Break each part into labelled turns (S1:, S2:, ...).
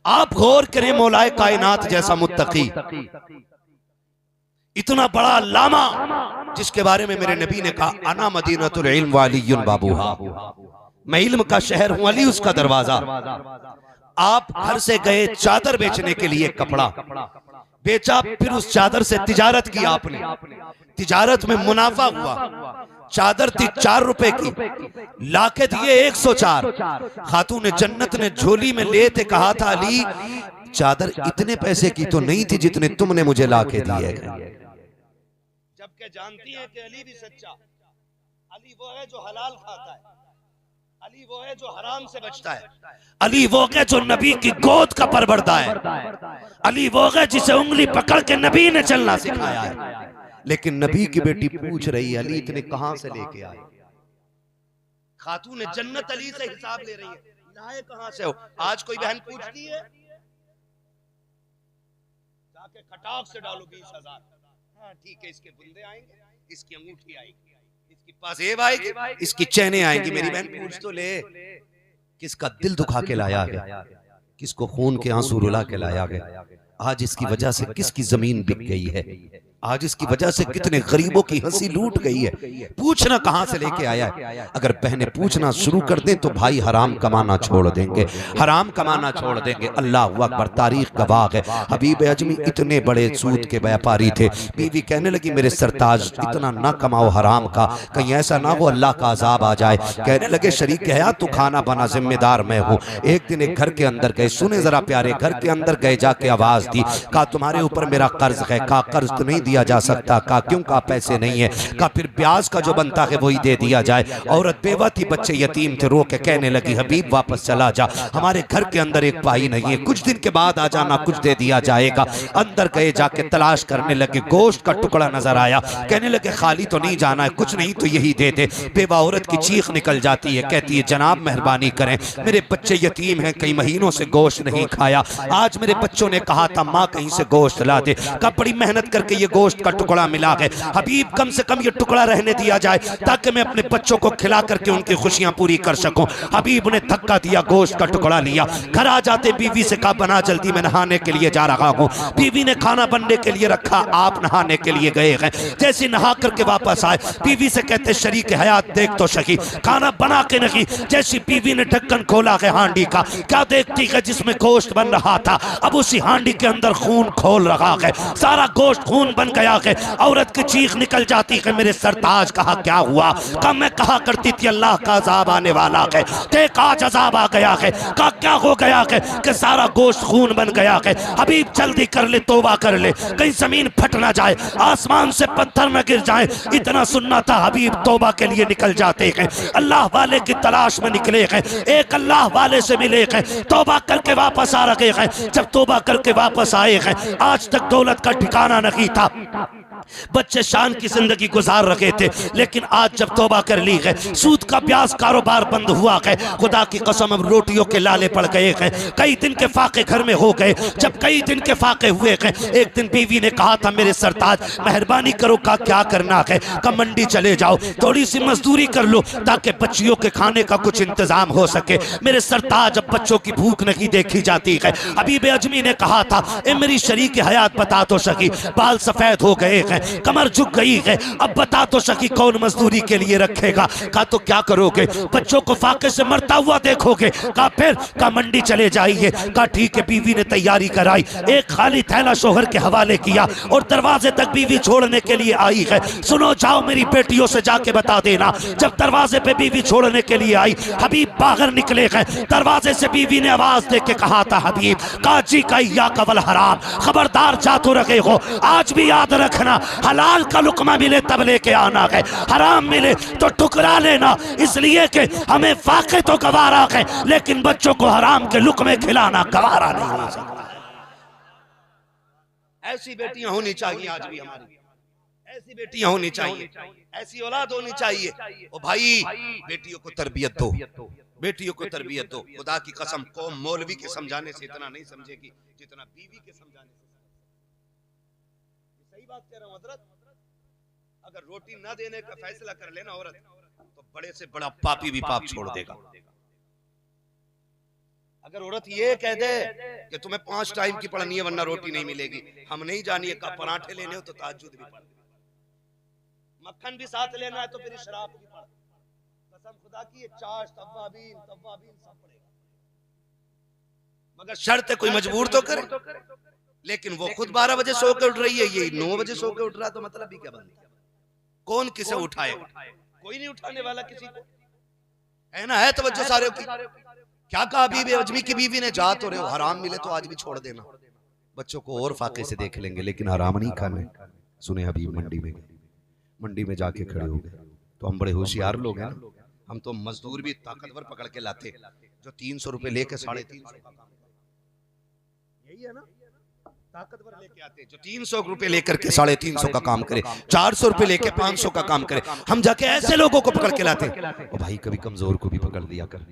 S1: आप गौर करें, मौलाए कायनात जैसा मुत्तकी, इतना बड़ा लामा, जिसके बारे में मेरे नबी ने कहा अना मदीनतुल इल्म वालियुन बाबूहा, मैं इल्म का शहर हूं, अली उसका दरवाजा। आप घर से गए चादर बेचने के लिए, कपड़ा बेचा, फिर उस चादर से तिजारत की आपने, तिजारत में मुनाफा हुआ। चादर थी 4 रुपए की, लाके दिए 104। खातून जन्नत ने झोली में ले थे, कहा था अली चादर इतने पैसे की तो नहीं थी जितने तुमने मुझे लाके दिए। जबकि जानती है कि अली भी सच्चा, अली वो है जो हलाल खाता है, अली वो है जो हराम से बचता है, अली वो है जो नबी की गोद का परवरदा है, अली वो है जिसे उंगली पकड़ के नबी ने चलना सिखाया है। लेकिन नबी की बेटी पूछ रही है अली इतने कहां से लेके आए? खातून जन्नत अली से हिसाब ले रही है, लाए कहां से हो? आज कोई बहन पूछती है, जाके खटाक से डालो 20,000, हाँ ठीक है, इसके बुंदे आएंगे, इसकी अंगूठी आएगी, इसकी पासेब आएगी, इसकी चैने आएंगी। मेरी बहन पूछ तो ले, किसका दिल दुखा के लाया गया, किसको खून के आंसू रुला के लाया गया। आज इसकी वजह से किसकी जमीन बिक गई है, आज इसकी वजह से कितने गरीबों की हंसी लूट गई है। पूछना कहां से लेके आया है? अगर बहनें पूछना शुरू कर दें तो भाई हराम कमाना छोड़ देंगे, हराम कमाना छोड़ देंगे। अल्लाह अकबर, तारीख गवाह है। हबीब अजमी इतने बड़े सूद के व्यापारी थे, बीवी कहने लगी मेरे सरताज इतना ना कमाओ हराम का, कहीं ऐसा ना हो अल्लाह का अजाब आ जाए। कहने लगे शरीक है तू खाना बना, जिम्मेदार मैं हूँ। एक दिन एक घर के अंदर गए, सुने जरा प्यारे, घर के अंदर गए, जाके आवाज दी, कहा तुम्हारे ऊपर मेरा कर्ज है। कहा कर्ज तो नहीं दिया जा सकता। कहा क्यों? कहा पैसे नहीं है। कहा फिर ब्याज का जो बनता है वही दे दिया जाए। औरत बेवा थी, बच्चे यतीम थे, रो के कहने लगी हबीब वापस चला जा, हमारे घर के अंदर एक भाई नहीं है, कुछ दिन के बाद आ जाना, कुछ दे दिया जाएगा। अंदर गए, जाके तलाश करने लगे, गोश्त का टुकड़ा नजर आया। कहने लगे खाली तो नहीं जाना है, कुछ नहीं तो यही दे दे। बेवा औरत की चीख निकल जाती है, कहती है जनाब मेहरबानी करें, मेरे बच्चे यतीम हैं, कई महीनों से गोश्त नहीं खाया, आज मेरे बच्चों ने कहा था माँ कहीं से गोश्त ला दे। कहा बड़ी मेहनत करके ये गोश्त का टुकड़ा मिला है, हबीब कम से कम ये टुकड़ा रहने दिया जाए ताकि मैं अपने बच्चों को खिला करके उनकी खुशियां पूरी कर सकूं। हबीब ने धक्का दिया, गोश्त का टुकड़ा लिया, घर आ जाते बीवी से कहा बना जल्दी, मैं नहाने के लिए जा रहा हूं। बीवी ने खाना बनने के लिए रखा, आप नहाने के लिए गए हैं। जैसे नहा करके वापस आए, बीवी से कहते शरीक हयात देख तो सही, खाना बना के नहीं। जैसी बीवी ने ढक्कन खोला है हांडी का, क्या देखती है जिसमें गोश्त बन रहा था, अब उसी हांडी के अंदर खून खोल रहा है, सारा गोश्त खून बन गया है। औरत की चीख निकल जाती है मेरे सरताज कहा क्या हुआ? कहा मैं कहा करती थी अल्लाह का अजाब आने वाला है, देख आज अजाब आ गया है। कहा क्या हो गया है? कि सारा गोश्त खून बन गया है। हबीब जल्दी कर ले, तौबा कर ले, कहीं जमीन फट ना जाए, आसमान से पत्थर न गिर जाए। इतना सुनना था, हबीब तौबा के लिए निकल जाते हैं, अल्लाह वाले की तलाश में निकले हैं, एक अल्लाह वाले से मिले हैं, तौबा करके वापस आ रहे हैं। जब तौबा करके वापस आए हैं, आज तक दौलत का ठिकाना नहीं था, बच्चे शान की जिंदगी गुजार रहे थे, लेकिन आज जब तौबा कर ली है, सूद का ब्याज कारोबार बंद हुआ है, खुदा की कसम अब रोटियों के लाले पड़ गए हैं, कई दिन के फाके घर में हो गए। जब कई दिन के फाके हुए हैं, एक दिन बीवी ने कहा था मेरे सरताज मेहरबानी करो, का क्या करना है? का मंडी चले जाओ, थोड़ी सी मजदूरी कर लो ताकि बच्चियों के खाने का कुछ इंतजाम हो सके। मेरे सरताज अब बच्चों की भूख नहीं देखी जाती है। हबीब अजमी ने कहा था ए मेरी शरीक हयात बता तो सकी, बाल सफेद हो गए हैं, कमर झुक गई है, अब बता तो सकी कौन मजदूरी के लिए रखेगा? कहा तो क्या करोगे? बच्चों को फाके से मरता हुआ देखोगे? कहा फिर? कहा मंडी चले जाइए। कहा ठीक है। बीवी ने तैयारी कराई, एक खाली थैला शोहर के हवाले किया और दरवाजे तक बीवी छोड़ने के लिए आई है। सुनो जाओ मेरी बेटियों से जाके बता देना। जब दरवाजे पे बीवी छोड़ने के लिए आई, हबीब बाहर निकले हैं, दरवाजे से बीवी ने आवाज दे के कहा था हबीब काजी का या कवल हराम, खबरदार जा तो रखे हो, आज भी याद रखना हलाल का लुकमा मिले तब लेके आना है, हराम मिले तो टुकरा लेना, इसलिए कि हमें फाके तो गवारा है लेकिन बच्चों को हराम के लुकमे खिलाना गवारा नहीं हो सकता। ऐसी बेटियां होनी चाहिए, आज भी हमारी ऐसी बेटियां होनी चाहिए, ऐसी औलाद होनी चाहिए। ओ भाई बेटियों को तरबियत दो, बेटियों को तरबियत दो। खुदा की कसम कौम मौलवी के समझाने से इतना नहीं समझेगी जितना बीवी के समझाने से। सही बात कह रहा हूं हजरत। अगर रोटी न देने का फैसला कर लेना औरत, तो बड़े से बड़ा पापी भी पाप छोड़ देगा। अगर औरत ये कह दे कि तुम्हें 5 टाइम की पढ़नी है वरना रोटी नहीं मिलेगी। हम नहीं जानिए का पराठे लेने हो तो ताज्जुद भी पढ़, मक्खन भी साथ लेना है तो फिर शराब भी पढ़। कसम खुदा की ये चाश तव्वाबीन तव्वाबीन सब पड़ेगा, मगर शर्त है कोई मजबूर तो करे। लेकिन वो खुद 12 बजे सो के उठ रही है, ये 9 बजे सो के उठ रहा है, तो मतलब ही क्या बनता? कौन किसे उठाएगा? कोई नहीं उठाने वाला किसी को, है ना? है तवज्जो सारे की। क्या कहा बीबी अजमी की बीवी ने, जा तो रहे हो, हराम मिले तो आज भी छोड़ देना। बच्चों को और फाके से देख लेंगे लेकिन हराम नहीं खाने। सुने हबीब मंडी में जाके खड़े हो गए, तो हम बड़े होशियार लोग हैं ना, हम तो मजदूर भी ताकतवर पकड़ के लाते जो 300 रुपए लेके 350 का काम, यही है ना, ताकतवर लेके आते जो 300 रुपए लेकर के 350 का काम करे, 400 रुपए लेके 500 का काम करे। हम जाके ऐसे लोगों को पकड़ के लाते। और भाई कभी कमजोर को भी पकड़ दिया कर,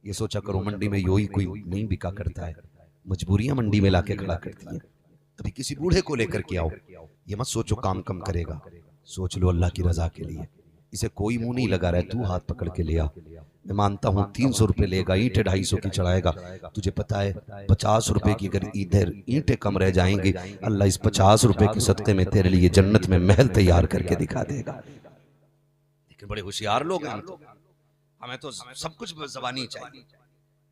S1: ये सोचा करो मंडी में यो ही कोई नहीं बिका करता है, मजबूरियां मंडी में लाके खड़ा करती है। कभी किसी बूढ़े को लेकर के आओ, ये मत सोचो काम कम करेगा, सोच लो अल्लाह की रजा के लिए। इसे कोई मुंह नहीं लगा रहा है, तू हाथ पकड़ के ले आ। मैं मानता हूँ 300 रुपए लेगा, ईंटें 250 की चढ़ाएगा, तुझे पता है 50 रुपए की अगर इधर ईंटें कम रह जाएंगी, अल्लाह इस 50 रुपए के सदके में तेरे लिए जन्नत में महल तैयार करके दिखा देगा। लेकिन बड़े होशियार लोग हैं हम तो, हमें तो सब कुछ जबानी चाहिए,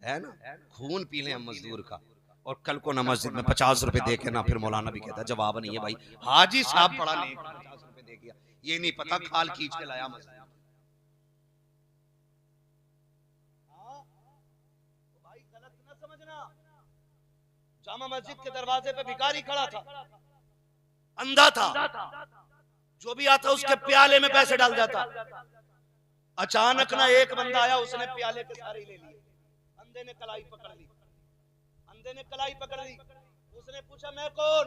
S1: है ना? खून पी लें हम मजदूर का, और कल को ना मस्जिद में 50 रुपए दे के ना फिर मौलाना भी कहता जवाब नहीं है भाई, हाजी साहब पढ़ा नहीं 50 रुपए दे गया, ये नहीं पता खाल खींच के लाया मस्जिद। भाई गलत ना समझना, जामा मस्जिद के दरवाजे पे भिखारी खड़ा था, अंधा था, जो भी आता उसके प्याले में पैसे डाल जाता। अचानक ना एक बंदा आया, उसने प्याले के सारे ले लिए, अंधे ने कलाई पकड़ ली, उसने पूछा मैं कौन?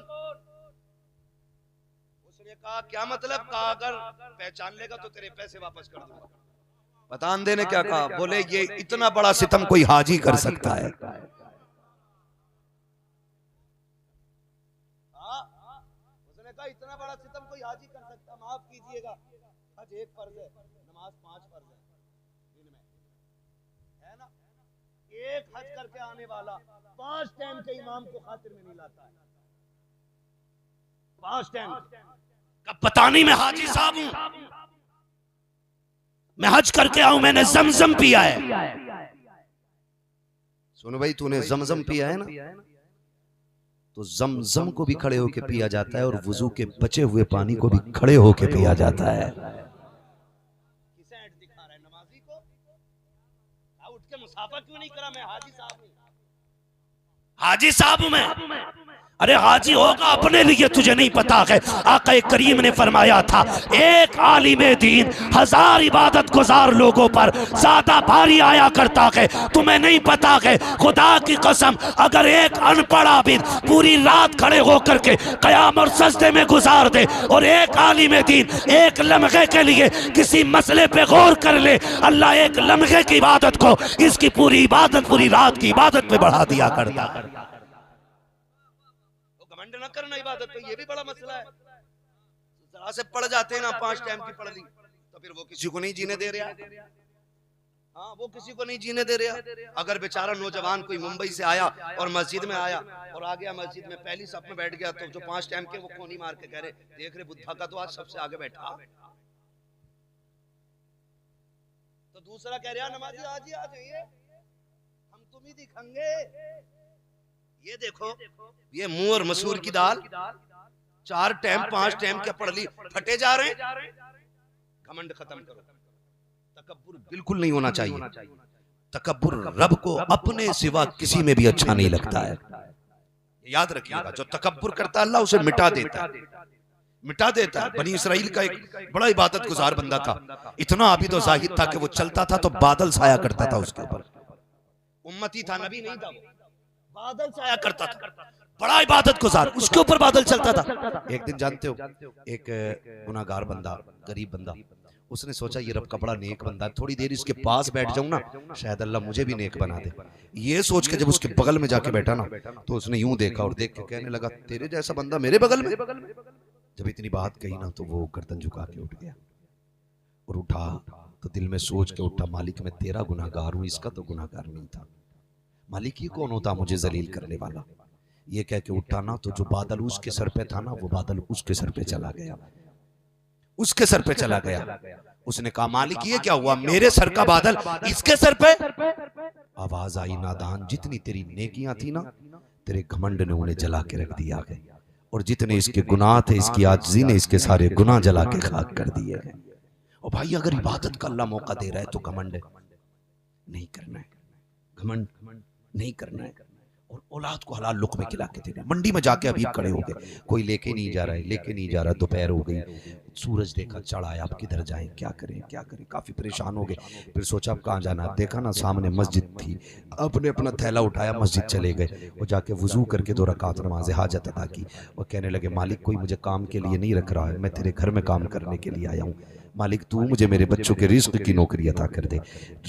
S1: उसने कहा क्या मतलब? कहा अगर पहचान लेगा तो तेरे पैसे वापस कर दूंगा। पता अंधे ने क्या कहा? बोले ये इतना बड़ा सितम कोई हाजी कर सकता है? उसने कहा इतना बड़ा सितम कोई हाजी कर सकता? माफ कीजिएगा, हज 1 फर्ज है, नमाज 5 फर्ज है दिन में, है ना? एक हज करके आने वाला 5 टाइम के इमाम को खातिर में नहीं लाता है। 5 टाइम का पता नहीं, मैं हाजी साहब हूं, मैं हज करके आऊं, मैंने जमजम पिया है। सुनो भाई, तूने जमजम पिया है ना, तो जमजम को भी खड़े होके पिया जाता है, और वुजू के बचे हुए पानी को भी खड़े होके पिया जाता है। किसे ऐड दिखा रहा है नमाजी को? उठ के मुसाफा क्यों नहीं करा? मैं हाजी साहब हूं, हाजी साहब हूं मैं। अरे हाजी होगा अपने लिए, तुझे नहीं पता है आका करीम ने फरमाया था एक आलिमे दीन 1000 इबादत गुजार लोगों पर ज्यादा भारी आया करता है। तुम्हें नहीं पता है, खुदा की कसम अगर एक अनपढ़ आबिद पूरी रात खड़े होकर के कयाम और सजदे में गुजार दे, और एक आलिमे दीन एक लम्हे के लिए किसी मसले पे गौर कर ले, अल्लाह एक लम्हे की इबादत को इसकी पूरी इबादत, पूरी रात की इबादत में बढ़ा दिया करता। न करना इबादत पे, ये भी बड़ा मसला है। जरा से पढ़ जाते हैं ना, 5 टाइम की पढ़ ली, तो फिर वो किसी को नहीं जीने दे रहा। हाँ, वो किसी को नहीं जीने दे रहा। अगर बेचारा नौजवान कोई मुंबई से आया और मस्जिद में आया और आ गया मस्जिद में, पहली सफ में बैठ गया, तो जो 5 टाइम के वो कोनी मार के कह रहे देख रहे बुद्धा का तो आज सबसे आगे बैठा, तो दूसरा कह रहा नमाजी आज ही आ जाइए, हम तुम ही दिखाएंगे। ये देखो, ये मुंह और मसूर की दाल 4 टाइम 5 टाइम क्या पढ़ ली, फटे जा रहे हैं। घमंड खत्म करो, तकब्बुर बिल्कुल नहीं होना चाहिए। तकब्बुर रब को अपने सिवा किसी में भी अच्छा नहीं लगता है, याद रखिएगा। जो तकब्बुर करता है अल्लाह उसे मिटा देता है, मिटा देता है। बनी इसराइल का एक बड़ा इबादत गुजार बंदा था, इतना आबिद और जाहिद था कि वो चलता था तो बादल छाया करता था उसके ऊपर। उम्मती था, नबी नहीं था, बादल छाया करता था, बड़ा इबादत गुजार, उसके ऊपर बादल चलता था। एक दिन जानते हो, एक गुनाहगार बंदा, गरीब बंदा, उसने सोचा ये रब का बड़ा नेक बंदा है, थोड़ी देर इसके पास बैठ जाऊं ना, शायद अल्लाह मुझे भी नेक बना दे। ये सोच के जब उसके बगल में जाके बैठा ना, तो उसने यूं देखा और देख के कहने लगा तेरे जैसा बंदा मेरे बगल में। जब इतनी बात कही ना, तो वो गर्दन झुका के उठ गया, और उठा तो दिल में सोच के उठा मालिक मैं तेरा गुनाहगार हूं, इसका तो गुनाहगार नहीं था। मालिक ये कौन होता मुझे जलील करने वाला? ये कह के उठा ना तो जो बादल उसके सर पे था ना, वो बादल उसके सर पे चला गया, उसके सर पे चला गया। उसने कहा मालिक ये क्या हुआ, मेरे सर का बादल इसके सर पे? आवाज आई, नादान, जितनी तेरी नेकियां थी ना, तेरे घमंड ने उन्हें जला के रख दिया है, और जितने इसके गुनाह थे, इसकी आजिज़ी ने इसके सारे गुनाह जला के खाक कर दिए हैं। और भाई अगर इबादत का अल्लाह मौका दे रहा है तो घमंड नहीं करना है, घमंड नहीं करना है। और औलाद को हलाल लुक़मे खिला के देना। मंडी में जाके अभी खड़े हो गए, कोई लेके नहीं जा रहा है, लेके नहीं जा रहा, दोपहर हो गई, सूरज देखा चढ़ा है, अब किधर जाएं, क्या करें क्या करें, काफ़ी परेशान हो गए। फिर सोचा अब कहाँ जाना, अब देखा ना सामने मस्जिद थी, आपने अपना थैला उठाया, मस्जिद चले गए और जाके वजू करके 2 रकात नमाज हाजत अदा की और कहने लगे मालिक कोई मुझे काम के लिए नहीं रख रहा है, मैं तेरे घर में काम करने के लिए आया हूँ, मालिक तू मुझे मेरे बच्चों के रिस्क की नौकरी अता कर दे।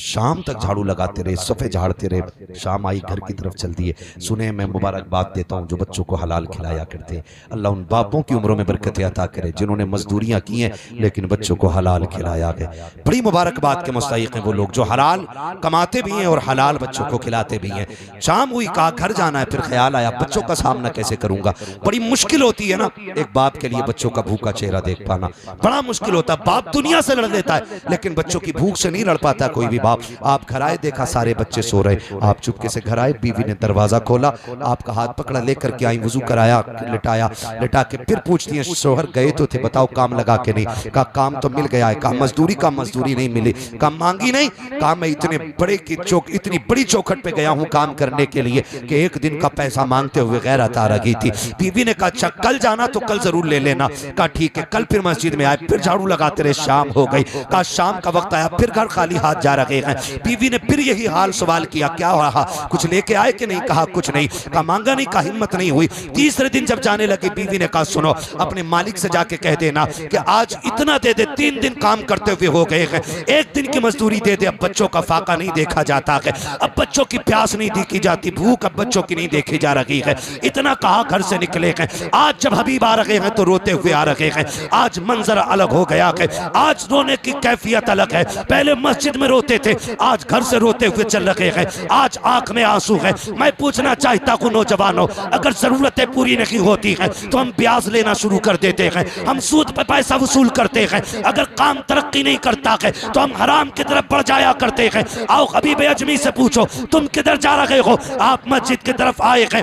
S1: शाम तक झाड़ू लगाते रहे, सफ़े झाड़ते रहे, शाम आई, घर की तरफ चल दिए। सुने मैं मुबारकबाद देता हूँ जो बच्चों को हलाल खिलाया करते हैं, अल्लाह उन बापों की उम्रों में बरकतें अता करे जिन्होंने मजदूरियाँ की हैं लेकिन बच्चों को हलाल खिलाया है। बड़ी मुबारकबाद के मुस्तहिक हैं वो लोग जो हलाल कमाते भी हैं और हलाल बच्चों को खिलाते भी हैं। शाम हुई, कहा घर जाना है, फिर ख्याल आया बच्चों का सामना कैसे करूंगा। बड़ी मुश्किल होती है ना एक बाप के लिए बच्चों का भूखा चेहरा देख पाना, बड़ा मुश्किल होता है। बाप दुनिया से लड़ लेता है लेकिन बच्चों की भूख से नहीं लड़ पाता कोई भी बाप। आप घर आए, देखा सारे बच्चे सो रहे, आप चुपके से घर आए, बीवी ने दरवाजा खोला, आपका हाथ पकड़ा, लेकर के आई, वजू कराया, लिटाया, लिटा के फिर पूछती है शोहर गए तो थे, बताओ काम लगा के नहीं? कहा काम तो मिल गया है। कहा मजदूरी? का मजदूरी नहीं मिली। कहा मांगी नहीं? कहा मैं इतने बड़े की इतनी बड़ी चौखट पे गया हूँ काम करने के लिए कि एक दिन का पैसा मांगते हुए गैरत आ रही थी। बीवी ने कहा अच्छा कल जाना तो कल जरूर ले लेना। कहा ठीक है। कल फिर मस्जिद में आए, फिर झाड़ू लगाते रहे, शाम हो गई। कहा शाम का वक्त आया, फिर घर खाली हाथ जा रहे हैं। बीवी ने फिर यही हाल सवाल किया क्या रहा, कुछ लेके आए कि नहीं? कहा कुछ नहीं। कहा मांगा नहीं? कहा हिम्मत नहीं हुई। तीसरे दिन जब जाने लगे बीवी ने कहा सुनो अपने मालिक से जाके कह देना कि आज इतना दे दे, 3 दिन काम करते हुए हो गए हैं, 1 दिन की मजदूरी दे दे, अब बच्चों का फाका नहीं देखा जाता है, अब बच्चों की प्यास नहीं देखी जाती, भूख अब बच्चों की नहीं देखी जा रही है। इतना कहा घर से निकले हैं। आज जब हबीब आ रहे हैं तो रोते हुए आ रहे हैं। आज मंजर अलग हो गया है, आज रोने की कैफियत अलग है। पहले मस्जिद में रोते थे, आज घर से रोते हुए चल रहे हैं, आज आंख में आंसू है। मैं पूछना चाहता हूँ नौजवानों, अगर जरूरतें पूरी नहीं होती हैं तो हम ब्याज लेना शुरू कर देते हैं, हम सूद पे पैसा वसूल करते हैं। अगर काम तरक्की नहीं करता है तो हम हराम की तरफ बढ़ जाया करते हैं। आओ हबीब अजमी से पूछो तुम किधर जा रहे हो? आप मस्जिद की तरफ आए हैं,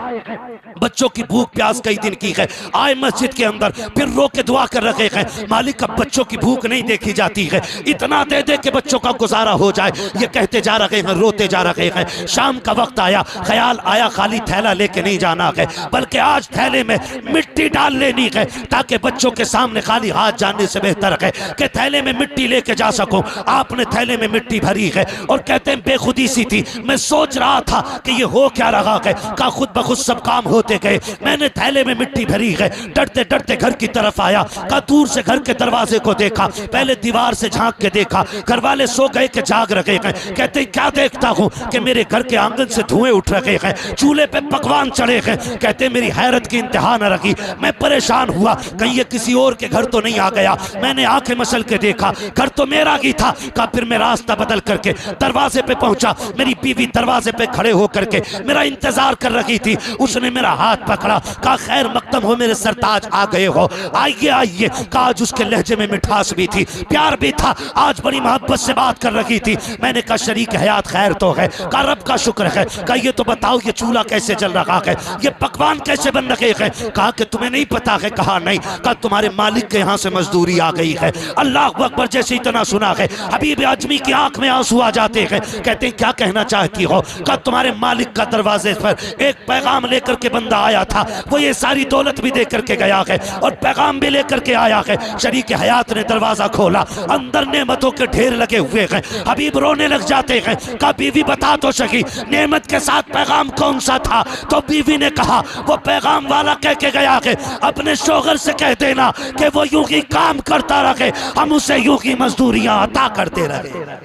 S1: बच्चों की भूख प्यास कई दिन की है, आए मस्जिद के अंदर, फिर रो के दुआ कर रहे हैं मालिक अब बच्चों की भूख नहीं देखी जाती है, इतना दे दे के बच्चों का गुजारा हो जाए। ये कहते जा रहे हैं, रोते जा रहे हैं। शाम का वक्त आया, ख्याल आया खाली थैला लेके नहीं जाना है बल्कि आज थैले में मिट्टी डाल लेनी है ताकि बच्चों के सामने खाली हाथ जाने से बेहतर है कि थैले में मिट्टी लेके जा सकूं। आपने थैले में मिट्टी भरी है और कहते हैं बेखुदी सी थी, मैं सोच रहा था कि ये हो क्या रहा है। कहा खुद ब खुद सब काम होते गए, मैंने थैले में मिट्टी भरी है, डरते डरते घर की तरफ आया। कहा दूर से घर के दरवाजे को देखा, पहले दीवार से झांक के देखा, घर वाले सो गए कि जाग रहे हैं। कहते क्या देखता हूं कि मेरे घर के आंगन से धुएं उठ रहे हैं, चूल्हे पे पकवान चढ़े हैं। कहते मेरी हैरत की इंतहा न रखी, मैं परेशान हुआ कहीं ये किसी और के घर तो नहीं आ गया। मैंने आंखें मसल के देखा, घर तो मेरा ही था। कहा फिर मैं रास्ता बदल करके दरवाजे पे पहुंचा, मेरी बीवी दरवाजे पे खड़े होकर के मेरा इंतजार कर रही थी। उसने मेरा हाथ पकड़ा, कहा खैर मकदम हो मेरे सरताज, आ गए हो, आइए आइए। कहा आज उसके लहजे में मिठास भी थी, प्यार भी था, आज बड़ी मोहब्बत से बात कर रही थी। मैंने कहा शरीक हयात खैर तो है? कहा रब का शुक्र है। कहा ये तो बताओ ये चूल्हा कैसे जल रहा है, ये पकवान कैसे बन रहे हैं? कहा कि तुम्हें नहीं पता है? कहा नहीं। कहा तुम्हारे मालिक के यहाँ से मजदूरी आ गई है। अल्लाह अकबर जैसे इतना सुना है हबीब आजमी की आंख में आंसू आ जाते हैं। कहते हैं क्या कहना चाहती हो? कहा तुम्हारे मालिक का दरवाजे पर एक पैगाम लेकर के बंदा आया था, वो ये सारी दौलत भी दे करके गया है और पैगाम भी लेकर के आया है। शरीक हयात ने दरवाजा खोला, अंदर नेमतों के ढेर लगे हुए हैं। हबीब रोने लग जाते हैं। कहा बीवी बता तो सही नेमत के साथ पैगाम कौन सा था? तो बीवी ने कहा वो पैगाम वाला कह के गया है अपने शोहर से कह देना कि वो यूं ही काम करता रहे, हम उसे यूं ही मजदूरियां अता करते रहे।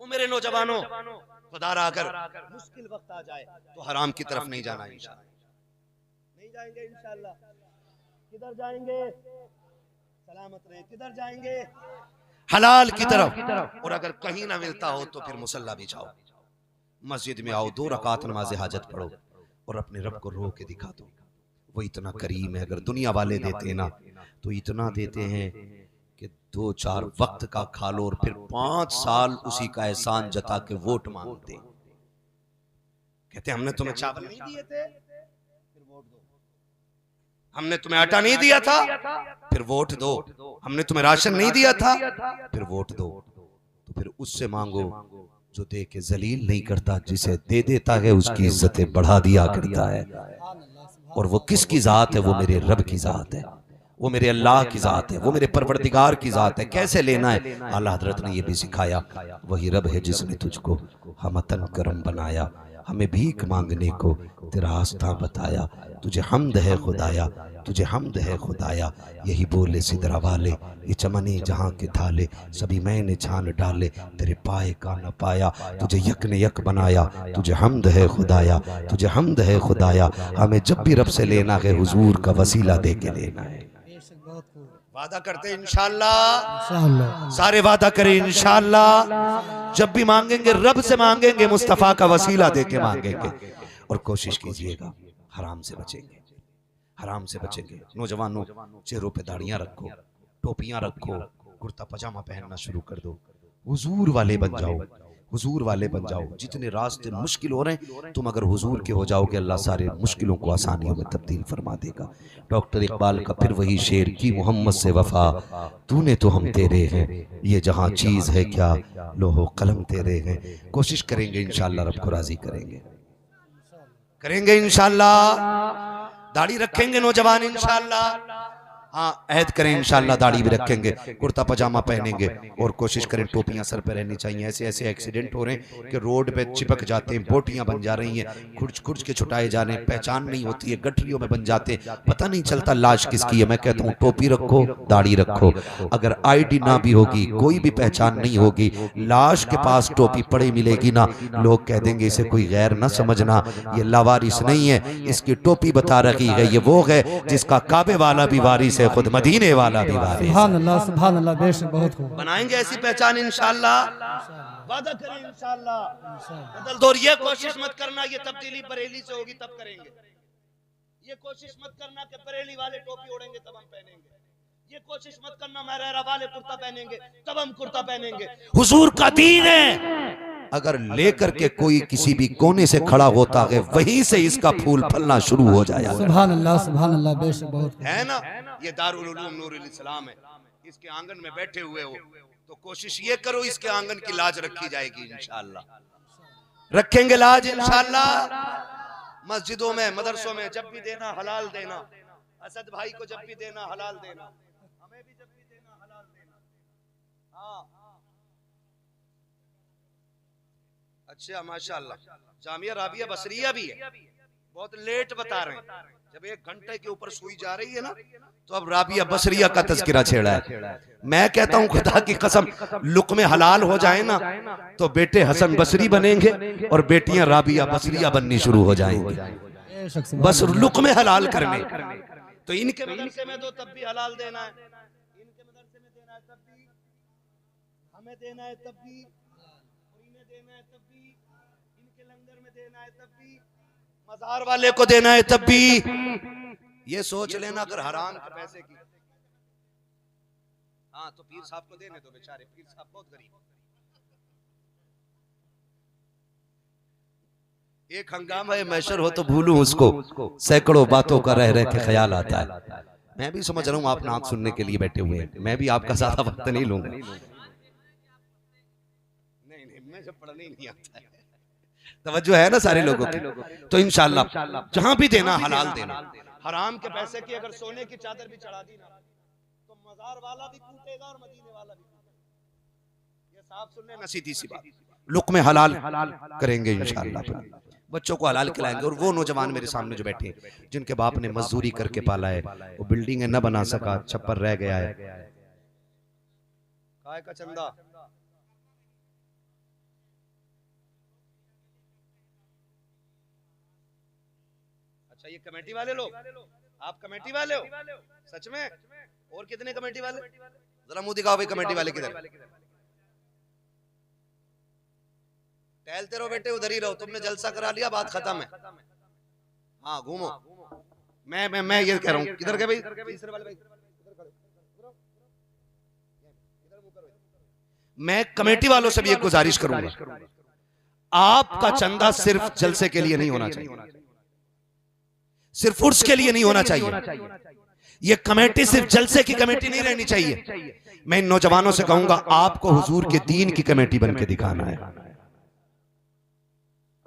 S1: मेरे नौजवानों खुदारा अगर मुश्किल वक्त आ जाए तो हराम की तरफ नहीं जाना, इंशाअल्लाह नहीं जाएंगे, इंशाअल्लाह। किधर जाएंगे? सलामत रहे। किधर जाएंगे? हलाल की तरफ। और अगर कहीं ना मिलता हो तो फिर मुसल्ला बिछाओ, मस्जिद में आओ, 2 रकात नमाज हाजत पढ़ो और अपने रब को रो के दिखा दो। वो इतना करीम है। अगर दुनिया वाले देते हैं ना तो इतना देते हैं कि 2-4 वक्त का खा लो और फिर 5 साल उसी का एहसान जता के वोट मांगते। कहते हमने तुम्हें चावल नहीं दिए थे, फिर वोट दो। हमने तुम्हें आटा नहीं दिया था, फिर वोट दो। हमने तुम्हें राशन नहीं दिया था, फिर वोट दो। तो फिर उससे मांगो जो दे के जलील नहीं करता, जिसे दे देता है उसकी इज्जतें बढ़ा दिया करता है। और वो किसकी जात है? वो मेरे रब की जात है, वो मेरे अल्लाह की जात है, वो मेरे परवरदिगार की जात है। कैसे लेना है? आला हजरत ने ये भी सिखाया। वही रब है जिसने तुझको हमतन करम बनाया, हमें भीख मांगने को तेरा रास्ता बताया। तुझे हमद है खुदाया, तुझे हमद है खुदाया। यही बोले सिदरा वाले, ये चमने जहाँ के थाले, सभी मैंने छान डाले, तेरे पाए का न पाया। तुझे यक ने यक बनाया, तुझे हमद है खुदाया, तुझे हमद है खुदाया। हमें जब भी रब से लेना है हुजूर का वसीला दे के लेना है। वादा करते इंशाअल्लाह, सारे वादा करें इंशाअल्लाह। जब भी मांगेंगे रब से मांगेंगे, मुस्तफा का वसीला दे के मांगेंगे। और कोशिश कीजिएगा हराम से बचेंगे, हराम से बचेंगे। नौजवानों, चेहरों पे दाढ़ियां रखो, टोपियां रखो, कुर्ता पजामा पहनना शुरू कर दो। हुजूर वाले बन जाओ, हुजूर वाले बन जाओ। जितने रास्ते मुश्किल हो रहे हैं, तुम अगर हुजूर के हो जाओगे, अल्लाह सारे मुश्किलों को आसानियों में तब्दील फरमा देगा। डॉक्टर इकबाल का फिर वही शेर, की मोहम्मद से वफा तूने तो हम तेरे हैं, ये जहां चीज है क्या लोहो कलम तेरे हैं। कोशिश करेंगे इंशाअल्लाह, रब को राजी करेंगे, करेंगे इंशाअल्लाह। दाढ़ी रखेंगे नौजवान इंशाअल्लाह। हाँ, अहद करें इंशाअल्लाह दाढ़ी भी रखेंगे, कुर्ता पजामा पहनेंगे और कोशिश करें टोपियां सर पे रहनी चाहिए। ऐसे ऐसे एक्सीडेंट हो रहे हैं कि रोड पे चिपक जाते हैं, बोटियां बन जा रही हैं, खुर्च खुर्च के छुटाए जा रहे हैं, पहचान नहीं होती है, गठरियों में बन जाते हैं, पता नहीं चलता लाश किसकी है। मैं कहता हूँ टोपी रखो, दाढ़ी रखो। अगर आईडी ना भी होगी, कोई भी पहचान नहीं होगी, लाश के पास टोपी पड़ी मिलेगी ना, लोग कह देंगे इसे कोई गैर ना समझना, ये लावारिस नहीं है, इसकी टोपी बता रही है, ये वो है जिसका काबे वाला भी वारिस, खुद मदीने वाला भी वारिस।
S2: सुभान अल्लाह, सुभान अल्लाह, बेशक बहुत खूब।
S1: बनाएंगे ऐसी पहचान इंशाअल्लाह, वादा करें इंशाअल्लाह। बदल दो। ये कोशिश मत करना ये तब्दीली बरेली से होगी तब करेंगे। ये कोशिश मत करना कि बरेली वाले टोपी ओढ़ेंगे तब हम पहनेंगे। ये कोशिश मत करना महरेरा वाले कुर्ता पहनेंगे तब हम कुर्ता पहनेंगे। हुजूर का दीन है, अगर लेकर के कोई किसी भी कोने से खड़ा होता है, वहीं से इसका फूल फलना शुरू हो जाएगा।
S2: सुभान अल्लाह, सुभान अल्लाह, बेशक बहुत
S1: है ना। ये दारुल उलूम नूरुल इस्लाम है, इसके आंगन में बैठे हुए हो तो कोशिश ये करो इसके आंगन की लाज रखी जाएगी इंशाअल्लाह। रखेंगे लाज इंशाअल्लाह। मस्जिदों में, मदरसों में जब भी देना हलाल देना, असद भाई को जब भी देना हलाल देना, हमें भी जब भी देना हलाल देना। हाँ, अच्छा माशाअल्लाह। जामिया राबिया बसरिया भी है, बहुत लेट बता रहे हैं। जब 1 घंटे के ऊपर सुई जा रही है ना, तो अब राबिया बसरिया का तज़किरा छेड़ा है। मैं कहता हूँ खुदा की कसम, लुक़्मे हलाल हो जाए ना तो बेटे हसन बसरी बनेंगे और बेटियां राबिया बसरिया बननी शुरू हो जाएंगी, बस लुक़्मे हलाल करने। तो इनके मदरसे में दो तब भी हलाल देना है, इनके मदरसे में देना है तब भी, हमें देना है तब भी, इन्हें देना है तब भी, इनके लंगर में देना है तब भी, मज़ार वाले को देना है तब भी। ये सोच लेना अगर हराम के पैसे की, हाँ तो पीर साहब को देने दो, बेचारे पीर साहब बहुत गरीब। एक हंगामा है मैशर हो तो भूलूं उसको, सैकड़ों बातों का रह रह के ख्याल आता है। मैं भी समझ रहा हूँ आप नात सुनने के लिए बैठे हुए हैं, मैं भी आपका ज्यादा वक्त नहीं लूंगा। नहीं, मैं जब पढ़ने ही नहीं आता है, तवज्जो है ना सारे लोगों की। तो इंशाअल्लाह जहां भी देना हलाल देना। हराम के पैसे की अगर सोने की चादर भी चढ़ा दी ना तो मजार वाला भी कूटेगा और मदीने वाला भी कूटेगा। ये साफ सुनने ना, सीधी सी बात। लुक़्मे हलाल करेंगे इंशाअल्लाह, बच्चों को हलाल खिलाएंगे। और वो नौजवान मेरे सामने जो बैठे हैं, जिनके बाप ने मजदूरी करके पाला है, वो बिल्डिंग न बना सका, छप्पर रह गया है, काय का चंदा। अच्छा ये कमेटी वाले लोग, आप कमेटी वाले हो सच में? और कितने कमेटी वाले, जरा मुंह दिखाओ भाई, कमेटी वाले किधर? टहलते रहो बेटे, उधर ही रहो, तुमने जलसा करा लिया, बात खत्म है। हाँ घूमो। मैं ये कह रहा हूँ, किधर गए भाई तीसरे वाले भाई? मैं कमेटी वालों से भी एक गुजारिश करूंगा, आपका चंदा सिर्फ जलसे के लिए नहीं होना चाहिए, सिर्फ उर्स के लिए नहीं होना चाहिए। ये कमेटी सिर्फ जलसे की कमेटी नहीं रहनी चाहिए। मैं इन नौजवानों से कहूंगा, आपको हुजूर के दीन की कमेटी बन के दिखाना है।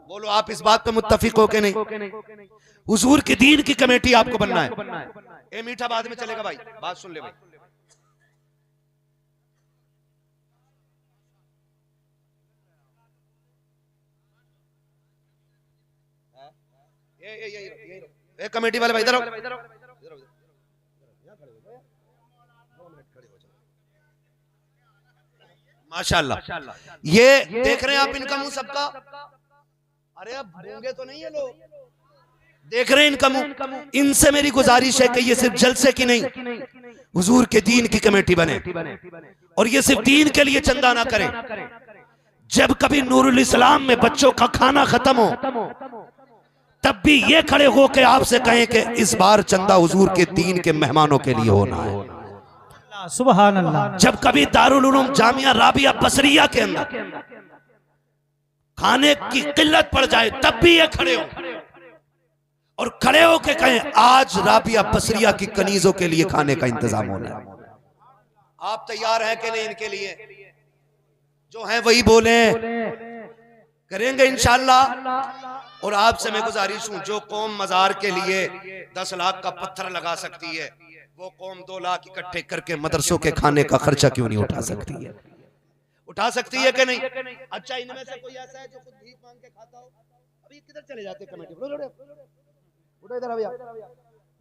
S1: बोलो आप इस बात पे मुत्तफिक हो के नहीं? हुजूर के दीन की कमेटी आपको बनना है। ए मीठा बाद में चलेगा भाई, बात सुन ले भाई। ये कमेटी वाले भाई इधर आओ। माशाल्लाह, ये देख रहे हैं आप इनका मुंह सबका? अरे अब गूंगे तो नहीं है लोग, देख रहे हैं इनका मुंह। इनसे मेरी गुजारिश है कि ये सिर्फ जलसे की नहीं, हुजूर के दीन की कमेटी बने, और ये सिर्फ दीन के लिए चंदा ना करें। जब कभी नूरुल इस्लाम में बच्चों का खाना खत्म हो, तब भी ये खड़े हो के आपसे कहें कि इस बार चंदा हुजूर के दीन के मेहमानों के लिए होना है।
S2: सुभान अल्लाह।
S1: जब कभी दारुल उलूम जामिया राबिया बसरिया के अंदर खाने की किल्लत पड़ जाए, तब भी ये खड़े हो और खड़े हो के कहें आज राबिया बसरिया की कनीजों के लिए खाने का इंतजाम होना है। आप तैयार हैं कि नहीं इनके लिए? जो है वही बोले, करेंगे इंशाअल्लाह। और आपसे मैं गुजारिश हूं, जो कौम मजार के लिए 10 लाख का पत्थर लगा सकती है, वो कौम 2 लाख इकट्ठे करके मदरसों के खाने का खर्चा क्यों नहीं उठा सकती है? उठा सकती है कि नहीं? अच्छा, इनमें से कोई ऐसा है जो खुद भीख मांग के खाता हो? अभी किधर चले जाते कमेटी? उठो इधर, भैया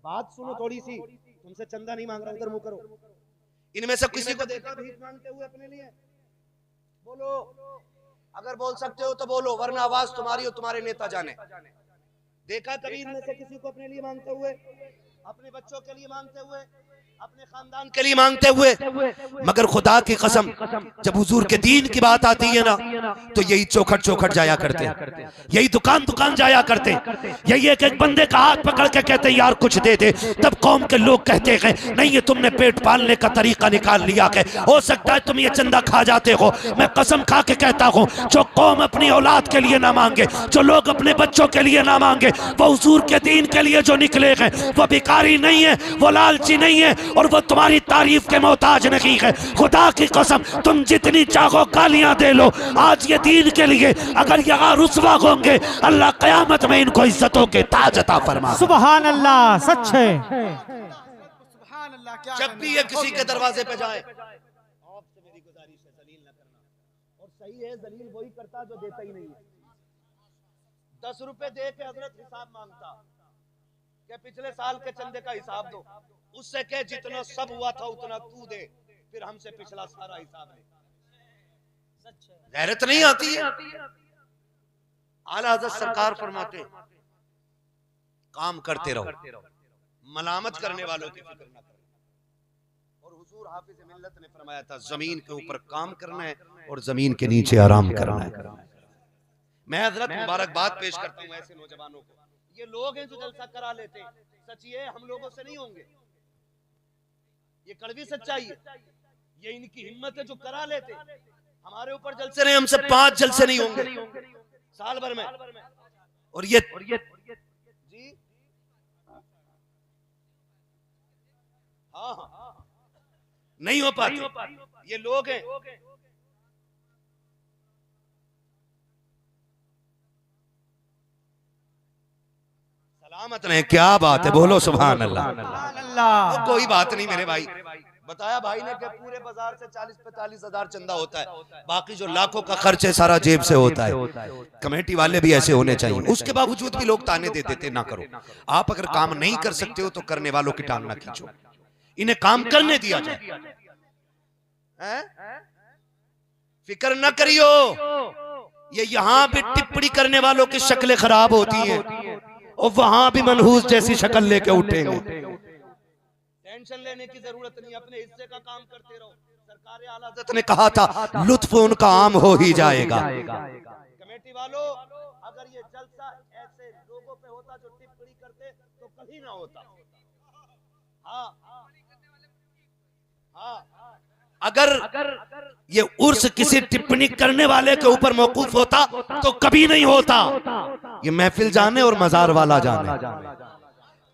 S1: बात सुनो थोड़ी सी, तुमसे चंदा नहीं मांग रहा, उधर मुंह करो। इनमें से किसी को देखा भीख मांगते हुए अपने लिए? बोलो, अगर बोल सकते हो तो बोलो, वरना आवाज तुम्हारी हो, तुम्हारे नेता जाने। देखा कभी इनमें से किसी को अपने लिए मांगते हुए, अपने बच्चों के लिए मांगते हुए, अपने खानदान के लिए मांगते हुए? मगर खुदा की कसम, जब हुजूर के दीन की बात आती है ना, तो यही चौखट चौखट जाया करते, यही दुकान दुकान जाया करते, यही एक एक बंदे का हाथ पकड़ के कहते यार कुछ दे दे। तब कौम के लोग कहते हैं नहीं, ये तुमने पेट पालने का तरीका निकाल लिया है, हो सकता है तुम ये चंदा खा जाते हो। मैं कसम खा के कहता हूँ, जो कौम अपनी औलाद के लिए ना मांगे, जो लोग अपने बच्चों के लिए ना मांगे, वो हुजूर के दीन के लिए जो निकले हैं, वो भिखारी नहीं है, वो लालची नहीं है, और वो तुम्हारी तारीफ के मोहताज नहीं है। खुदा की कसम, तुम जितनी चाहो गालियां दे लो, आज ये दीन के लिए अगर यहाँ रुसवा होंगे, अल्लाह कयामत में इनको इज्जतों के ताज अता फरमा।
S2: सुभान अल्लाह, सच है।
S1: जब भी ये किसी के दरवाजे पे जाए, आपसे मेरी गुजारिश है जलील न करना। और सही है, जलील वही करता जो देता ही नहीं है। 10 रुपए दे के हजरत हिसाब मांगता कि पिछले साल के चंदे का हिसाब दो, उससे कह जितना सब हुआ था उतना तू दे, फिर हमसे पिछला सारा हिसाब ले। गैरत नहीं आती है? आला हज़रत सरकार फरमाते काम करते रहो, मलामत करने वालों की फिक्र ना करो। और हुजूर हाफिज मिल्लत ने फरमाया था, जमीन के ऊपर काम करना है और जमीन के नीचे आराम करना है। मैं हजरत मुबारकबाद पेश करता हूँ ऐसे नौजवानों को। ये लोग हैं जो जलसा करा लेते हैं, सच ये हम लोगों से नहीं होंगे, ये कड़वी सच्चाई है, ये इनकी हिम्मत है जो करा लेते। हमारे ऊपर जलसे नहीं, हमसे 5 जलसे नहीं होंगे साल भर में। और ये जी हाँ नहीं हो पाती। ये लोग हैं, सलामत रहे। क्या बात है, बोलो सुभान अल्लाह। तो कोई बात नहीं मेरे भाई, बताया भाई ने कि पूरे बाजार से 40-45 हजार चंदा होता है, बाकी जो लाखों का खर्च है सारा जेब से होता है। कमेटी वाले भी ऐसे होने चाहिए। उसके बावजूद भी लोग ताने दे देते ना करो। आप अगर काम नहीं कर सकते हो तो करने वालों की टांग ना खींचो, इन्हें काम करने दिया जाए। फिक्र न करियो, ये यहाँ भी टिप्पणी करने वालों की शक्लें खराब होती हैं और वहां भी मनहूस जैसी शक्ल लेके उठेंगे। टेंशन लेने की जरूरत नहीं, अपने हिस्से का काम करते रहो। सरकार आला हज़रत ने कहा था लुत्फ उनका आम हो ही जाएगा। कमेटी कमेटी वालों, अगर ये जलसा ऐसे लोगों पे होता जो टिप्पणी करते तो कभी ना होता। हाँ हाँ, अगर ये उर्स किसी टिप्पणी करने वाले के ऊपर मौकूफ होता तो कभी नहीं होता। ये महफिल जाने और मजार वाला जाने,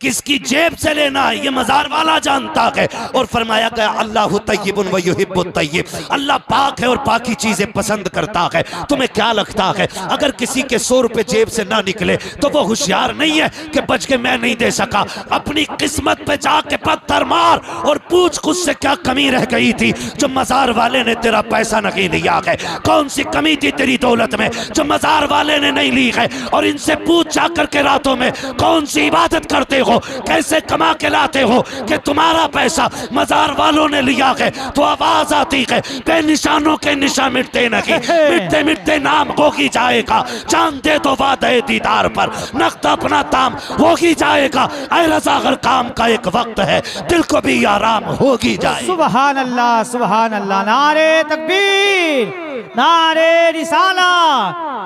S1: किसकी जेब से लेना है ये मजार वाला जानता है। और फरमाया गया अल्लाह तय्यबुन व युहिब्बुत तय्यिब, अल्लाह पाक है और पाकी चीजें पसंद करता है। तुम्हें क्या लगता है अगर किसी के 100 रुपए जेब से ना निकले तो वो होशियार नहीं है कि बच के मैं नहीं दे सका? अपनी किस्मत पे जाके पत्थर मार और पूछ खुद से क्या कमी रह गई थी जो मजार वाले ने तेरा पैसा नहीं लिया है। कौन सी कमी थी तेरी दौलत में जो मजार वाले ने नहीं ली है? और इनसे पूछ जाकर के रातों में कौन सी इबादत करते हो, कैसे कमा के लाते हो कि तुम्हारा पैसा मजार वालों ने लिया है। तो आवाज आती है बेनिशानों के निशान मिटते नहीं, मिटते मिटते नाम हो ही जाएगा। चांद दे दो वादे दीदार पर, नक़्द अपना दाम हो ही जाएगा। ऐ रज़ा अगर काम का एक वक्त है दिल को भी आराम हो ही जाए।
S2: सुभान अल्लाह सुभान अल्लाह। नारे तकबीर, नारे रिसाला,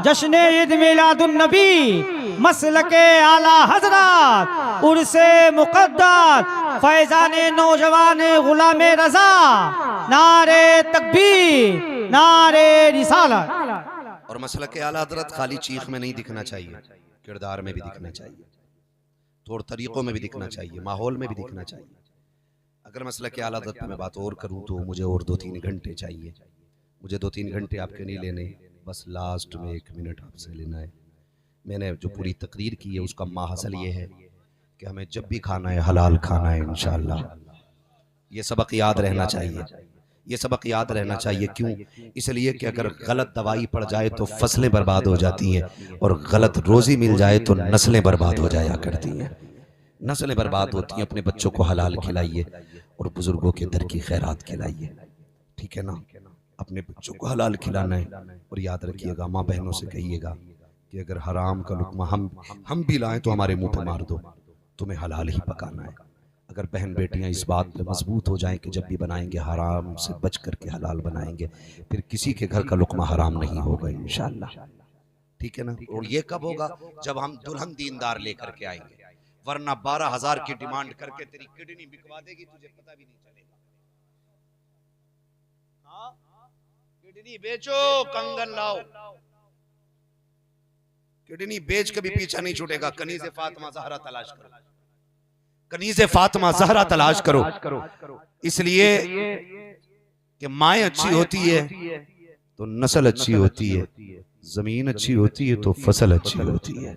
S2: जश्न ईद मिलादुन नबी, मसलके आला हजरत, उर्से मुक़द्दस, फैज़ाने नौजवाने गुलामे रजा। नारे तकबीर, नारे रिसालत।
S1: और मसलके आला हजरत खाली चीख में नहीं दिखना चाहिए, किरदार में भी दिखना चाहिए, तौर तरीक़ों में भी दिखना चाहिए, माहौल में भी दिखना चाहिए। अगर मसलके आला हजरत पे मैं बात और करूँ तो मुझे और 2-3 घंटे चाहिए। मुझे 2-3 घंटे आपके नहीं लेने, बस लास्ट में 1 मिनट आपसे लेना है। मैंने जो पूरी तकरीर की है उसका माहसल ये है कि हमें जब भी खाना है हलाल खाना है इंशाअल्लाह। ये सबक याद रहना चाहिए, ये सबक याद रहना चाहिए। क्यों? इसलिए कि अगर गलत दवाई पड़ जाए तो फसलें बर्बाद हो जाती हैं और गलत रोज़ी मिल जाए तो नस्लें बर्बाद हो जाया करती हैं। नस्लें बर्बाद होती हैं। अपने बच्चों को हलाल खिलाइए और बुजुर्गों के दर की खैरात खिलाइए, ठीक है ना? अपने बच्चों को हलाल खिलाना है। और याद रखिएगा, माँ बहनों से कहिएगा कि अगर हराम का लुक़मा हम भी लाएं तो हमारे मुंह पे मार दो, तुम्हें हलाल ही पकाना है। अगर बहन बेटियां इस बात पे मजबूत हो जाएं कि जब भी बनाएंगे हराम से बच करके हलाल बनाएंगे, फिर किसी के घर का लुक़मा हराम नहीं होगा इंशाअल्लाह, ठीक है ना? और ये कब होगा? जब हम दुल्हन दीनदार लेकर के आएंगे, वरना 12,000 की डिमांड करके तेरी किडनी बिकवा देगी, तुझे पता भी नहीं चलेगा। हाँ, किडनी बेचो, कंगन लाओ, किडनी बेच के भी पीछा नहीं छूटेगा। कनीज़े फातिमा ज़हरा तलाश करो, कनीज़े फातिमा ज़हरा तलाश करो। इसलिए कि माएँ अच्छी होती है तो नस्ल अच्छी होती है, जमीन अच्छी होती है तो फसल अच्छी होती है।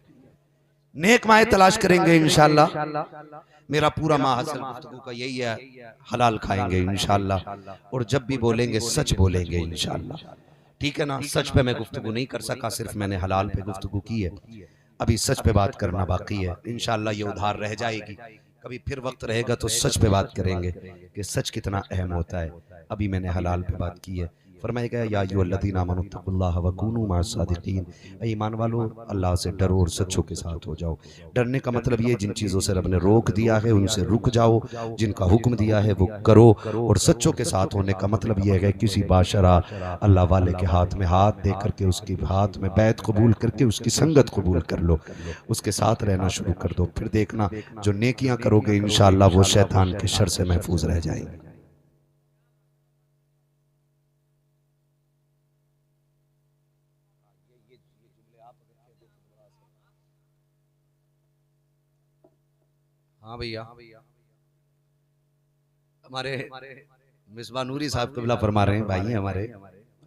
S1: नेक माएँ तलाश करेंगे इंशाअल्लाह। मेरा पूरा माहसल गुफ्तगू का यही है, हलाल खाएंगे इंशाअल्लाह। और जब भी बोलेंगे सच बोलेंगे इंशाअल्लाह, ठीक है ना? सच पे मैं गुफ्तगू नहीं कर सका, सिर्फ मैंने हलाल पे गुफ्तगू की है। अभी सच पे बात करना बाकी है। इंशाअल्लाह ये उधार रह जाएगी, कभी फिर वक्त रहेगा तो सच पे बात करेंगे कि सच कितना अहम होता है। अभी मैंने हलाल पे बात की है। फरमाया गया या अय्युहल्लज़ीना आमनुत्तक़ुल्लाह व कूनू मअस-सादिक़ीन, ईमान वालों अल्लाह से डरो और सच्चों के साथ हो जाओ। डरने का मतलब ये, जिन चीज़ों से रब ने रोक दिया है उनसे रुक जाओ, जिनका हुक्म दिया है वो करो। और सच्चों के साथ होने का मतलब ये है किसी बाशरा अल्लाह वाले के हाथ में हाथ दे करके उसके हाथ में बैत कबूल करके उसकी संगत कबूल कर लो, उसके साथ रहना शुरू कर दो। फिर देखना जो नेकियां करोगे इंशाअल्लाह वो शैतान के शर से महफूज रह जाएंगे। हाँ भैया, हमारे मिसबा नूरी साहब क़िबला फरमा रहे हैं, भाई हैं हमारे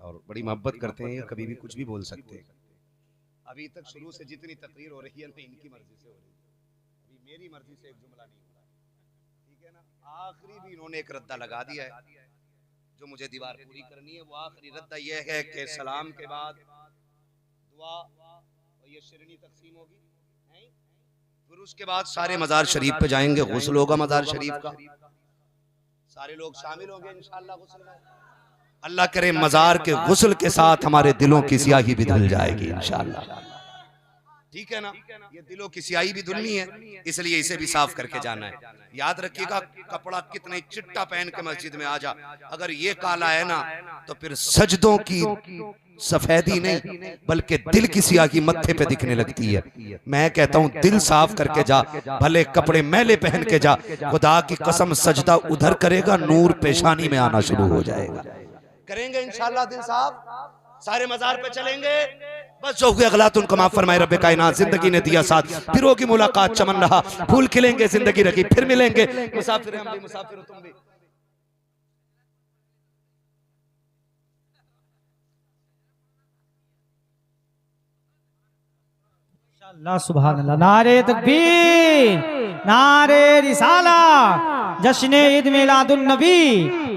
S1: और बड़ी मोहब्बत करते हैं, कभी भी कुछ भी बोल सकते हैं। अभी तक शुरू से जितनी तकरीर हो रही है ना इनकी मर्जी से हो रही है, अभी मेरी मर्जी से एक जुमला नहीं हो रहा, ठीक है ना? आखिरी भी इन्होंने एक रद्दा लगा दिया है, जो मुझे दीवार पूरी करनी है। वो आखिरी रद्दा यह है कि सलाम के बाद दुआ और ये शिरनी तकसीम होगी, फिर उसके बाद सारे मजार शरीफ पे जाएंगे, गुस्ल होगा मजार शरीफ का, सारे लोग शामिल होंगे इंशाअल्लाह गुस्ल में। अल्लाह करे मजार के गुस्ल के साथ हमारे दिलों की स्याही भी धुल जाएगी इंशाअल्लाह। ठीक है ना, ये दिलों की स्याही भी धुलनी है, इसलिए इसे भी साफ करके जाना है। याद रखिएगा, कपड़ा कितने चिट्टा पहन के मस्जिद में आ जा, अगर ये काला है ना तो फिर सजदों की सफेदी नहीं बल्कि दिल की स्याही मत्थे पे दिखने लगती है। मैं कहता हूँ दिल साफ करके जा, भले कपड़े मैले पहन के जा, खुदा की कसम सजदा उधर करेगा, नूर पेशानी में आना शुरू हो जाएगा। करेंगे इंशाल्लाह दिल साफ, सारे मजार पे चलेंगे, बस जो हुए गलत उनको माफ फरमाए रब्बे कायनात। जिंदगी ने दिया साथ, फिर होगी मुलाकात, चमन रहा, फूल खिलेंगे, जिंदगी रखी, फिर मिलेंगे, मुसाफिर हम भी, मुसाफिर हो तुम भी।
S2: अल्लाह सुभान अल्लाह। नारे तकबीर, नारे रिसाला, जश्न ईद मिलादुन नबी,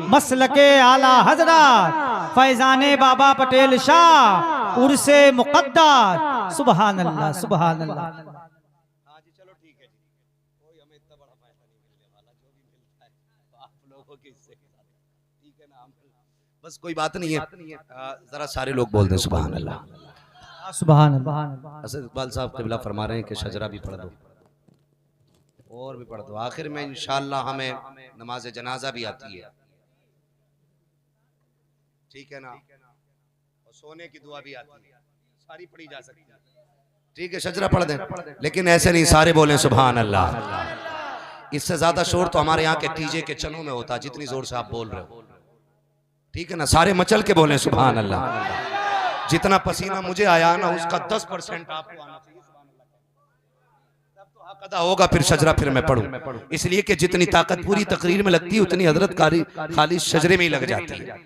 S2: मसलके आला हजरत फैजाने बाबा पटेल शाह, उर्से मुक़द्दर। सुभान अल्लाह, सुभान अल्लाह।
S1: हाँ जी चलो ठीक है जी, कोई हमें इतना बड़ा फायदा नहीं मिलने वाला, जो भी मिलता है तो आप लोगों के हिस्से के साथ, ठीक है ना, बस कोई बात नहीं है। जरा सारे लोग बोल दें सुभान अल्लाह,
S2: सुभान अल्लाह।
S1: असद इकबाल साहब क़िबला फरमा रहे हैं कि शजरा भी पढ़ दो और भी पढ़ दो। आखिर में इंशाअल्लाह हमें नमाज जनाजा भी आती है, ठीक है ना, और सोने की दुआ भी आती है, सारी पढ़ी जा सकती है, ठीक है। शजरा पढ़ दें, लेकिन ऐसे नहीं सारे बोलें सुभान अल्लाह। इससे ज्यादा शोर तो हमारे यहाँ के टीजे के चनों में होता, जितनी जोर से आप बोल रहे हो, ठीक है ना। सारे मचल के बोलें सुभान अल्लाह। जितना पसीना मुझे आया ना उसका 10% आपको आना चाहिए, तब तो हक अदा होगा। फिर शजरा फिर मैं पढ़ूं, इसलिए कि जितनी ताकत पूरी तकरीर में लगती है उतनी हजरत खाली शजरे में ही लग जाती है,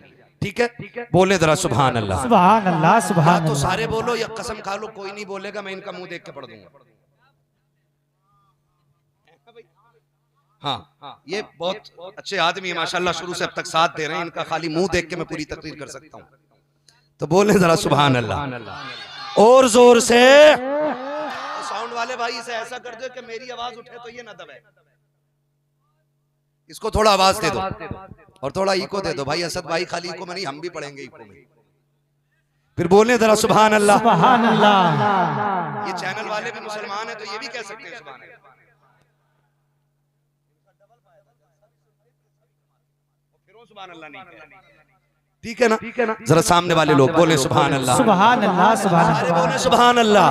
S1: ठीक है। बोले जरा सुभान अल्लाह,
S2: सुभान अल्लाह, सुभान
S1: या तो
S2: अल्लाह।
S1: सारे बोलो या कसम खा लो, कोई नहीं बोलेगा, मैं इनका मुंह देख के पढ़ दूंगा। हाँ, ये बहुत अच्छे आदमी है माशाल्लाह, शुरू से अब तक साथ दे रहे हैं, इनका खाली मुंह देख के मैं पूरी तकरीर कर सकता हूँ। तो बोले जरा सुभान अल्लाह और जोर से। साउंड वाले भाई इसे ऐसा कर दो कि मेरी आवाज उठे तो ये ना दबे, इसको थोड़ा आवाज दे दो और थोड़ा इको दे दो। भाई असद भाई खाली इको में नहीं, हम भी पढ़ेंगे इको में। फिर बोले जरा सुभान अल्लाह,
S2: सुभान अल्लाह।
S1: ये चैनल वाले भी मुसलमान है तो ये भी कह सकते हैं सुभान अल्लाह। फिर सुभान अल्लाह नहीं, ठीक है ना। जरा सामने वाले लोग बोले सुभान अल्लाह,
S2: सुभान अल्लाह, सुभान
S1: सारे बोले सुभान अल्लाह।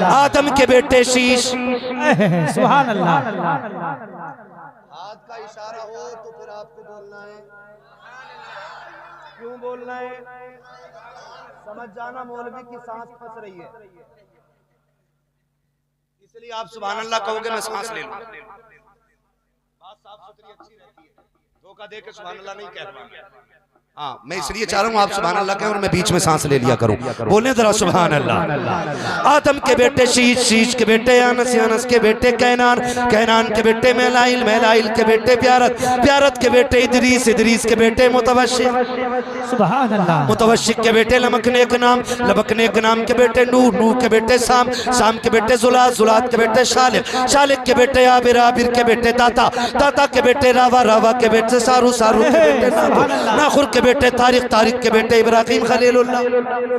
S1: आदम के बेटे शीश,
S2: सुभान अल्लाह।
S1: हाथ का इशारा हो तो फिर आपको बोलना है, क्यों बोलना है, समझ जाना मौलवी की सांस फंस रही है, इसलिए आप सुभान अल्लाह कहोगे, मैं सांस ले लूं। बात साफ सुथरी अच्छी रहती है, धोखा दे के सुभान अल्लाह नहीं कह रहा। हाँ, मैं इसलिए चाह रहा हूँ आप सुभान अल्लाह कहें और मैं बीच में सांस ले लिया करूँ। बोले जरा सुभान अल्लाह। आदम के बेटे शीश, शीश के बेटे अनस, अनस के बेटे कैनान, कैनान के बेटे मेलाइल, मेलाइल के बेटे प्यारत, प्यारत के बेटे इदरीस, इदरीस के बेटे मुतवशिक,
S2: सुभान अल्लाह।
S1: मुतवशिक के बेटे लमकने के नाम, लमकने के नाम के बेटे नूह, नूह के बेटे साम, साम के बेटे जुलात, जुलात के बेटे शालिक, शालिक के बेटे आबिर, आबिर के बेटे दाता, दाता के बेटे रावा, रावा के बेटे सारू, सारू के बेटे नाखुर, नाखुर के बेटे तारिक, तारिक के बेटे इब्राहिम खलीलुल्लाह।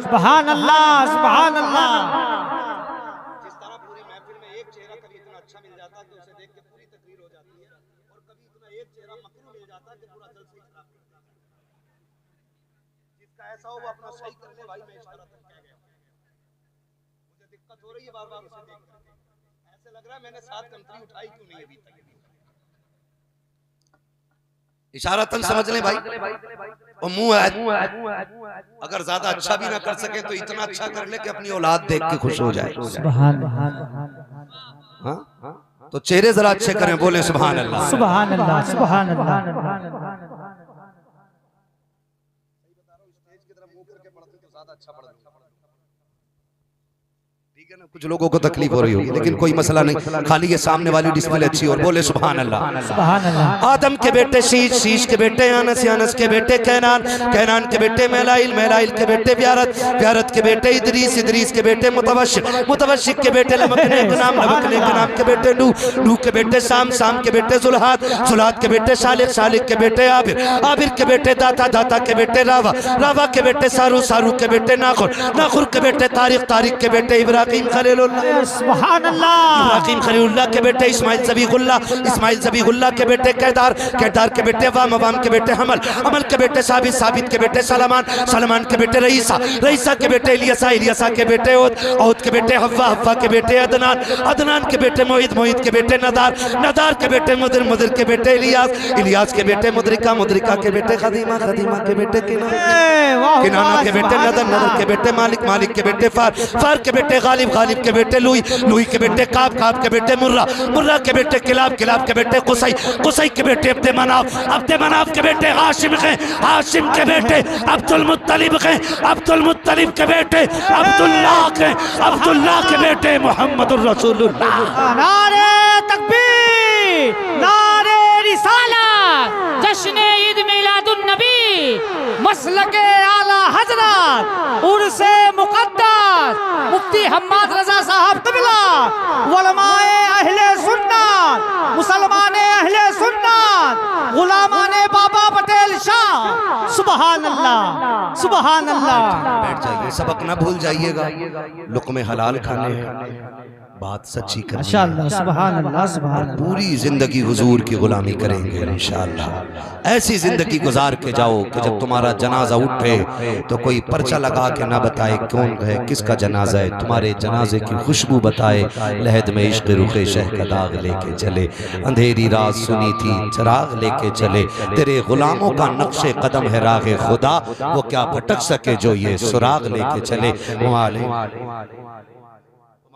S2: सुभान अल्लाह, सुभान अल्लाह।
S1: जिस तरह पूरी महफिल में एक चेहरा कभी इतना अच्छा मिल जाता तो उसे देख के पूरी तकरीर हो जाती है, और कभी इतना एक चेहरा मकरूह मिल जाता कि पूरा जलसा ही खराब कर देता। जिसका ऐसा हो वो अपना सही कर ले। भाई मैं इशारा तक कह गया, मुझे दिक्कत हो रही है बार बार उसे देख कर, ऐसे लग रहा है मैंने 7 कंकरी उठाई क्यों नहीं अभी तक। इशारा तक समझ ले भाई, और मुंह अगर ज्यादा अच्छा भी ना कर सके तो इतना अच्छा कर ले कि अपनी औलाद देख के खुश हो जाए।
S2: सुभान
S1: हाँ, तो चेहरे जरा अच्छे करें, बोले सुभान अल्लाह,
S2: सुभान अल्लाह, सुभान अल्लाह। ठीक है ना, कुछ लोगों को तकलीफ हो रही होगी लेकिन कोई मसला नहीं, खाली ये सामने वाली डिस्प्ले अच्छी और बोले सुभान अल्लाह, सुभान अल्लाह।
S1: आदम के बेटे शीश, शीश के बेटे अनस, अनस के बेटे कैनान, कैनान के बेटे मेलाइल, मेलाइल के बेटे प्यारत, प्यारत के बेटे इदरीस, इदरीस के बेटे मुतवशिक, मुतवशिक के बेटे लमकने के नाम, लमकने के नाम के बेटे नूह, नूह के बेटे साम, साम के बेटे जुल्हात, जुल्हात के बेटे शालिक, शालिक के बेटे आबिर, आबिर के बेटे दाता, दाता के बेटे रावा, रावा के बेटे सारू, सारू के बेटे नाखुर, नाखुर के बेटे तारिक, तारिक के बेटे इब्राहिम
S2: इब्राहिम खलीलुल्लाह,
S3: सुभान अल्लाह,
S2: इब्राहिम खलीलुल्लाह के बेटे इस्माइल ज़बीहुल्लाह, इस्माइल ज़बीहुल्लाह के बेटे केदार, केदार के बेटे वाम, वाम के बेटे हमल, हमल के बेटे साबित, साबित के बेटे सलमान, सलमान के बेटे रईसा, रईसा के बेटे इलियासा, इलियासा के बेटे औद, औद के बेटे हव्वा, हव्वा के बेटे अदनान, अदनान के बेटे मोहित, मोहित के बेटे नदार, नदार के बेटे मुदिर, मुदिर के बेटे इलियास, इलियास के बेटे मुद्रिका, मुद्रिका के बेटे खदीमा, खदीमा के बेटे किनाना, किनाना के बेटे नदर, नदर के बेटे मालिक, मालिक के बेटे फार, फार के बेटे गालिब, गालिब के बेटे लुई, लुई के बेटे काब, काब के बेटे मुर्रा, मुर्रा के बेटे किलाब, किलाब के बेटे कुसई, कुसई के बेटे अब्दे मनाफ, अब्दे मनाफ के बेटे हाशिम हैं, हाशिम के बेटे अब्दुल मुत्तलिब हैं, अब्दुल मुत्तलिब के बेटे अब्दुल्लाह हैं, अब्दुल्लाह के बेटे मुहम्मदुर रसूलुल्लाह।
S3: नारे तकबीर, नारे रिसालत, जश्न ईद मिलादुन नबी, मसलके आला हजरत, उर्से मुक़द्दस मुफ्ती हम्माद रज़ा साहब क़िबला, उलमाए अहले सुन्नत, मुसलमाने अहले सुन्नत, गुलामाने बाबा पटेल शाह, सुबहान अल्लाह, सुबहान अल्लाह।
S2: बैठ जाइए, सबक ना भूल जाइएगा, लुक़्मे हलाल खाने हैं, बात सच्ची करनी है,
S3: माशाअल्लाह, सुबहान अल्लाह, सुबहान अल्लाह।
S2: पूरी जिंदगी हुजूर की गुलामी करेंगे इंशाअल्लाह। ऐसी जिंदगी गुजार के जाओ कि जब तुम्हारा जनाजा उठे तो कोई पर्चा लगा के ना बताए कौन है, किसका जनाजा है, तुम्हारे जनाजे की खुशबू बताए, लहद में इश्क रुखे शह का दाग लेके चले, अंधेरी रात सुनी थी चिराग लेके चले, तेरे गुलामों का नक्शे कदम है राह खुदा, वो क्या भटक सके जो ये सुराग लेके चले।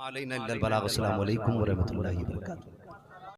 S2: अस्सलामु अलैकुम व रहमतुल्लाहि व बरकातहू।